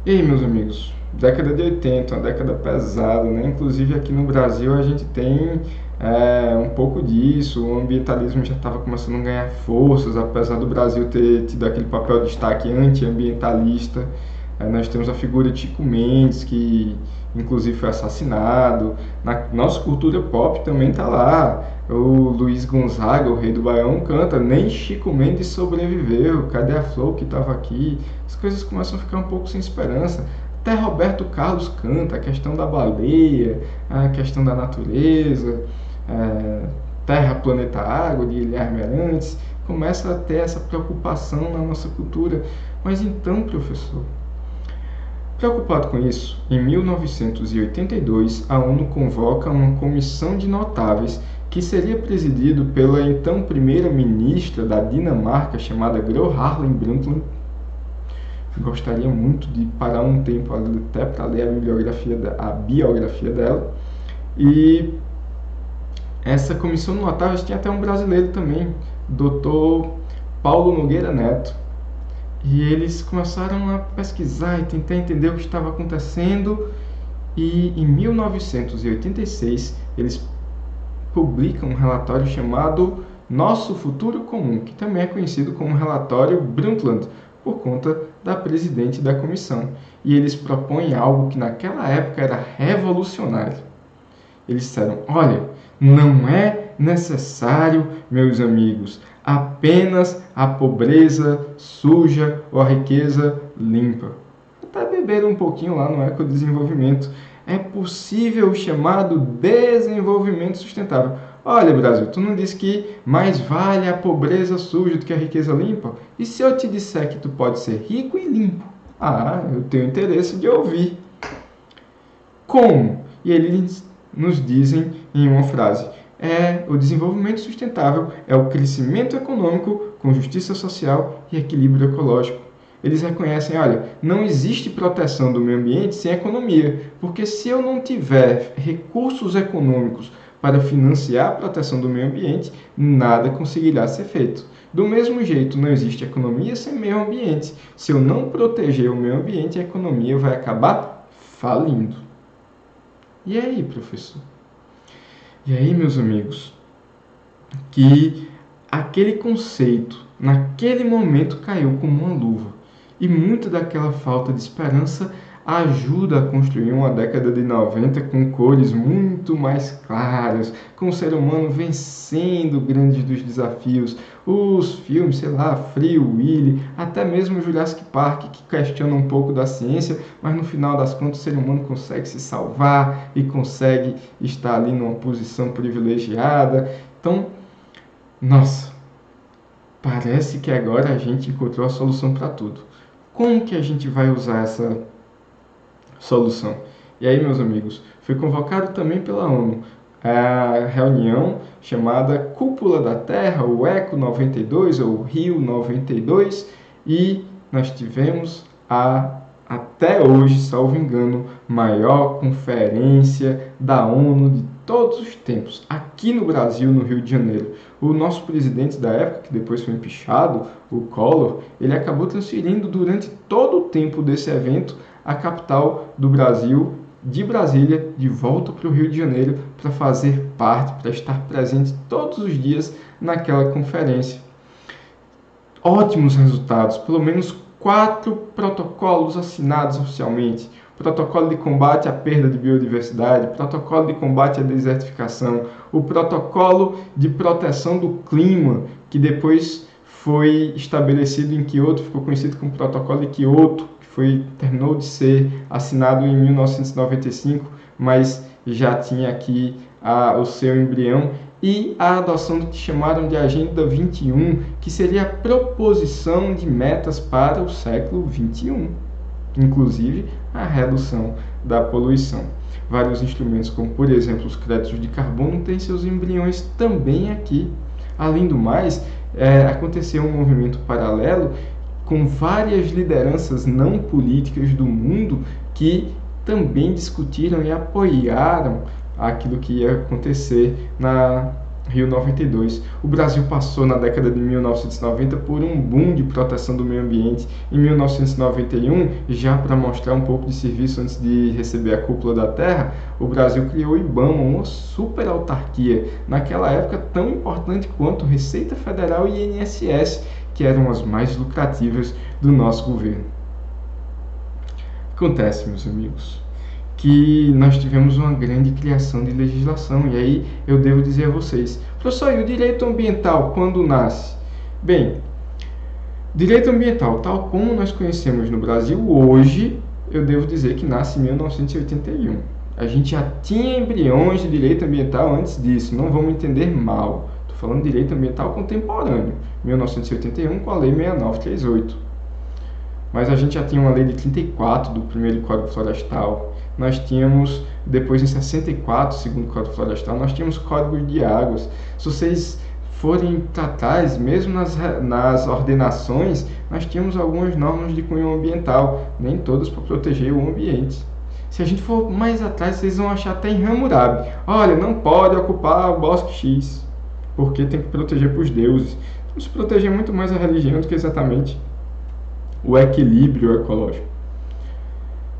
E aí, meus amigos? Década de 80, uma década pesada, né? Inclusive aqui no Brasil a gente tem um pouco disso, o ambientalismo já estava começando a ganhar forças, apesar do Brasil ter tido aquele papel de destaque anti-ambientalista. Nós temos a figura de Chico Mendes, que inclusive foi assassinado. Na nossa cultura pop também está lá. O Luiz Gonzaga, o rei do Baião, canta: nem Chico Mendes sobreviveu, cadê a flor que estava aqui? As coisas começam a ficar um pouco sem esperança. Até Roberto Carlos canta a questão da baleia, a questão da natureza, Terra, Planeta, Água, de Guilherme Arantes. Começa a ter essa preocupação na nossa cultura. Mas então, professor, preocupado com isso, em 1982, a ONU convoca uma comissão de notáveis que seria presidido pela então primeira-ministra da Dinamarca, chamada Gro Harlem Brundtland. Gostaria muito de parar um tempo até para ler a biografia dela. E essa comissão de notáveis tinha até um brasileiro também, Dr. Paulo Nogueira Neto. E eles começaram a pesquisar e tentar entender o que estava acontecendo. E em 1986 eles publicam um relatório chamado Nosso Futuro Comum, que também é conhecido como relatório Brundtland, por conta da presidente da comissão. E eles propõem algo que naquela época era revolucionário. Eles disseram: olha, não é necessário, meus amigos, apenas a pobreza suja ou a riqueza limpa. Até beberam um pouquinho lá no ecodesenvolvimento. É possível o chamado desenvolvimento sustentável. Olha, Brasil, tu não disse que mais vale a pobreza suja do que a riqueza limpa? E se eu te disser que tu pode ser rico e limpo? Ah, eu tenho interesse de ouvir. Como? E eles nos dizem em uma frase: o desenvolvimento sustentável é o crescimento econômico com justiça social e equilíbrio ecológico. Eles reconhecem: olha, não existe proteção do meio ambiente sem economia, porque se eu não tiver recursos econômicos para financiar a proteção do meio ambiente, nada conseguirá ser feito. Do mesmo jeito, não existe economia sem meio ambiente. Se eu não proteger o meio ambiente, a economia vai acabar falindo. E aí, professor? E aí, meus amigos, que aquele conceito, naquele momento, caiu como uma luva. E muito daquela falta de esperança ajuda a construir uma década de 90 com cores muito mais claras, com o ser humano vencendo grandes dos desafios. Os filmes, sei lá, Free Willy, até mesmo Jurassic Park, que questiona um pouco da ciência, mas no final das contas o ser humano consegue se salvar e consegue estar ali numa posição privilegiada. Então, nossa, parece que agora a gente encontrou a solução para tudo. Como que a gente vai usar essa solução? E aí, meus amigos, foi convocado também pela ONU a reunião chamada Cúpula da Terra, o ECO 92 ou Rio 92, e nós tivemos até hoje, salvo engano, maior conferência da ONU de todos os tempos, aqui no Brasil, no Rio de Janeiro. O nosso presidente da época, que depois foi empichado, o Collor, ele acabou transferindo durante todo o tempo desse evento a capital do Brasil, de Brasília, de volta para o Rio de Janeiro, para fazer parte, para estar presente todos os dias naquela conferência. Ótimos resultados, pelo menos 4 protocolos assinados oficialmente: protocolo de combate à perda de biodiversidade, protocolo de combate à desertificação, o protocolo de proteção do clima, que depois foi estabelecido em Kyoto, ficou conhecido como protocolo de Kyoto, que terminou de ser assinado em 1995, mas já tinha aqui o seu embrião, e a adoção do que chamaram de Agenda 21, que seria a proposição de metas para o século 21, inclusive a redução da poluição. Vários instrumentos, como por exemplo os créditos de carbono, têm seus embriões também aqui. Além do mais, aconteceu um movimento paralelo com várias lideranças não políticas do mundo que também discutiram e apoiaram aquilo que ia acontecer Rio 92. O Brasil passou na década de 1990 por um boom de proteção do meio ambiente. Em 1991, já para mostrar um pouco de serviço antes de receber a cúpula da Terra, o Brasil criou o IBAMA, uma super autarquia, naquela época tão importante quanto Receita Federal e INSS, que eram as mais lucrativas do nosso governo. Acontece, meus amigos, que nós tivemos uma grande criação de legislação. E aí eu devo dizer a vocês, professor, e o direito ambiental quando nasce? Bem, direito ambiental, tal como nós conhecemos no Brasil hoje, eu devo dizer que nasce em 1981. A gente já tinha embriões de direito ambiental antes disso, não vamos entender mal. Estou falando de direito ambiental contemporâneo, 1981 com a Lei 6938. Mas a gente já tinha uma lei de 34 do primeiro Código Florestal. Nós tínhamos, depois em 64, segundo Código Florestal, nós tínhamos códigos de águas. Se vocês forem para trás, mesmo nas ordenações, nós tínhamos algumas normas de cunho ambiental, nem todas para proteger o ambiente. Se a gente for mais atrás, vocês vão achar até em Hammurabi. Olha, não pode ocupar o bosque X, porque tem que proteger para os deuses. Vamos proteger muito mais a religião do que exatamente o equilíbrio ecológico.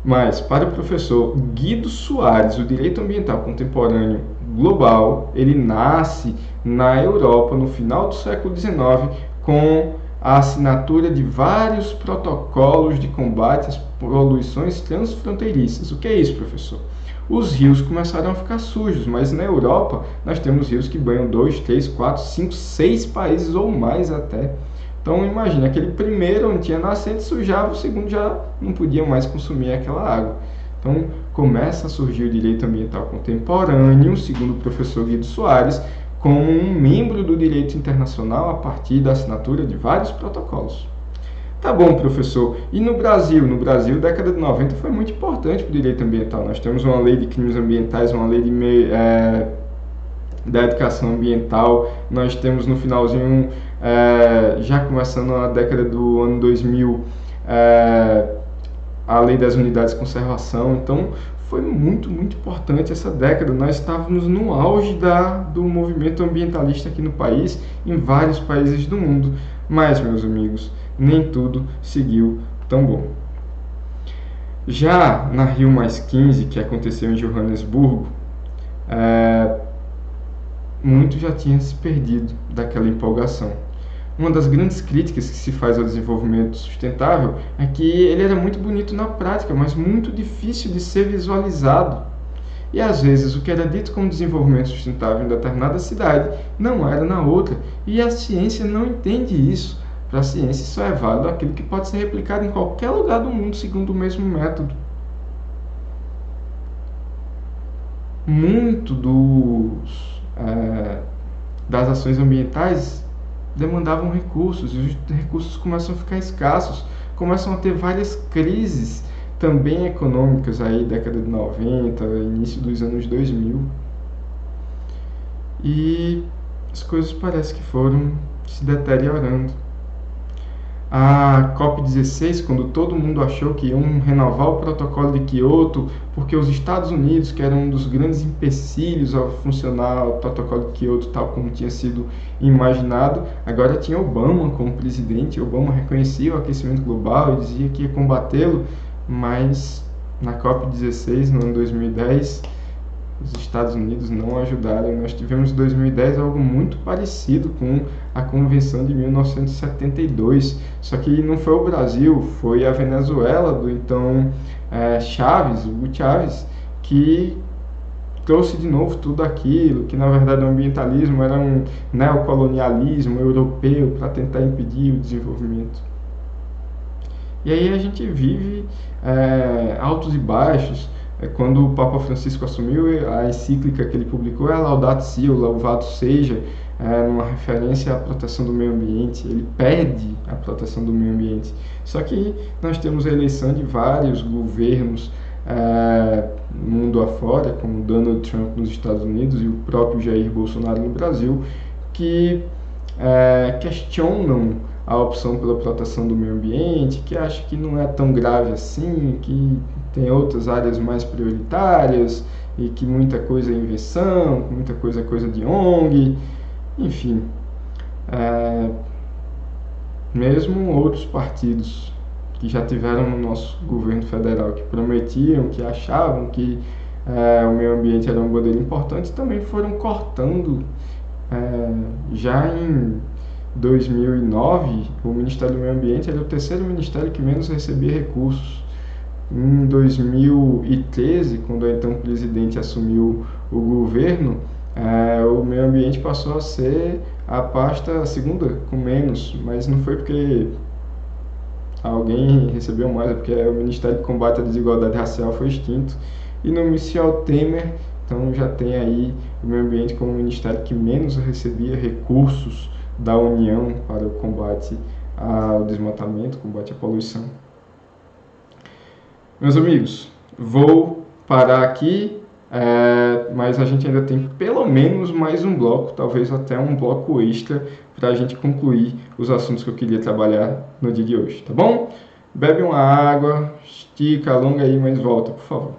Mas, para o professor Guido Soares, o direito ambiental contemporâneo global, ele nasce na Europa no final do século XIX com a assinatura de vários protocolos de combate às poluições transfronteiriças. O que é isso, professor? Os rios começaram a ficar sujos, mas na Europa nós temos rios que banham 2, 3, 4, 5, 6 países ou mais até. Então imagine, aquele primeiro onde tinha nascente sujava, o segundo já não podia mais consumir aquela água. Então começa a surgir o direito ambiental contemporâneo, segundo o professor Guido Soares, como um membro do direito internacional a partir da assinatura de vários protocolos. Tá bom, professor. E no Brasil? No Brasil, a década de 90 foi muito importante para o direito ambiental. Nós temos uma lei de crimes ambientais, uma lei da educação ambiental. Nós temos no finalzinho, já começando a década do ano 2000, a lei das unidades de conservação. Então foi muito importante essa década. Nós estávamos no auge do movimento ambientalista aqui no país, em vários países do mundo. Mas, meus amigos, nem tudo seguiu tão bom. Já na Rio+15, que aconteceu em Joanesburgo, muito já tinha se perdido daquela empolgação. Uma das grandes críticas que se faz ao desenvolvimento sustentável é que ele era muito bonito na prática, mas muito difícil de ser visualizado. E às vezes o que era dito como desenvolvimento sustentável em determinada cidade não era na outra, e a ciência não entende isso. Para a ciência só é válido aquilo que pode ser replicado em qualquer lugar do mundo segundo o mesmo método. Muito das ações ambientais demandavam recursos, e os recursos começam a ficar escassos, começam a ter várias crises também econômicas aí, década de 90, início dos anos 2000. E as coisas parecem que foram se deteriorando. A COP16, quando todo mundo achou que iam renovar o protocolo de Kyoto, porque os Estados Unidos, que eram um dos grandes empecilhos ao funcionar o protocolo de Kyoto tal como tinha sido imaginado, agora tinha Obama como presidente. Obama reconhecia o aquecimento global e dizia que ia combatê-lo, mas na COP16, no ano 2010, os Estados Unidos não ajudaram. Nós tivemos em 2010 algo muito parecido com a Convenção de 1972, só que não foi o Brasil, foi a Venezuela do então Hugo Chávez, que trouxe de novo tudo aquilo, que na verdade o ambientalismo era um neocolonialismo europeu para tentar impedir o desenvolvimento. E aí a gente vive altos e baixos. Quando o Papa Francisco assumiu, a encíclica que ele publicou é Laudato Si, ou Louvado Seja, uma referência à proteção do meio ambiente. Ele pede a proteção do meio ambiente. Só que nós temos a eleição de vários governos mundo afora, como Donald Trump nos Estados Unidos e o próprio Jair Bolsonaro no Brasil, que questionam a opção pela proteção do meio ambiente, que acham que não é tão grave assim, que tem outras áreas mais prioritárias e que muita coisa é invenção, muita coisa é coisa de ONG. Enfim, é, mesmo outros partidos que já tiveram no nosso governo federal, que prometiam, que achavam que o meio ambiente era uma bandeira importante, também foram cortando. Já em 2009, o Ministério do Meio Ambiente era o terceiro ministério que menos recebia recursos. Em 2013, quando o então presidente assumiu o governo, o meio ambiente passou a ser a pasta a segunda com menos, mas não foi porque alguém recebeu mais, é porque o Ministério de Combate à Desigualdade Racial foi extinto. E no Michel Temer, então já tem aí o meio ambiente como o ministério que menos recebia recursos da União para o combate ao desmatamento, combate à poluição. Meus amigos, vou parar aqui, mas a gente ainda tem pelo menos mais um bloco, talvez até um bloco extra, para a gente concluir os assuntos que eu queria trabalhar no dia de hoje, tá bom? Bebe uma água, estica, alonga aí, mas volta, por favor.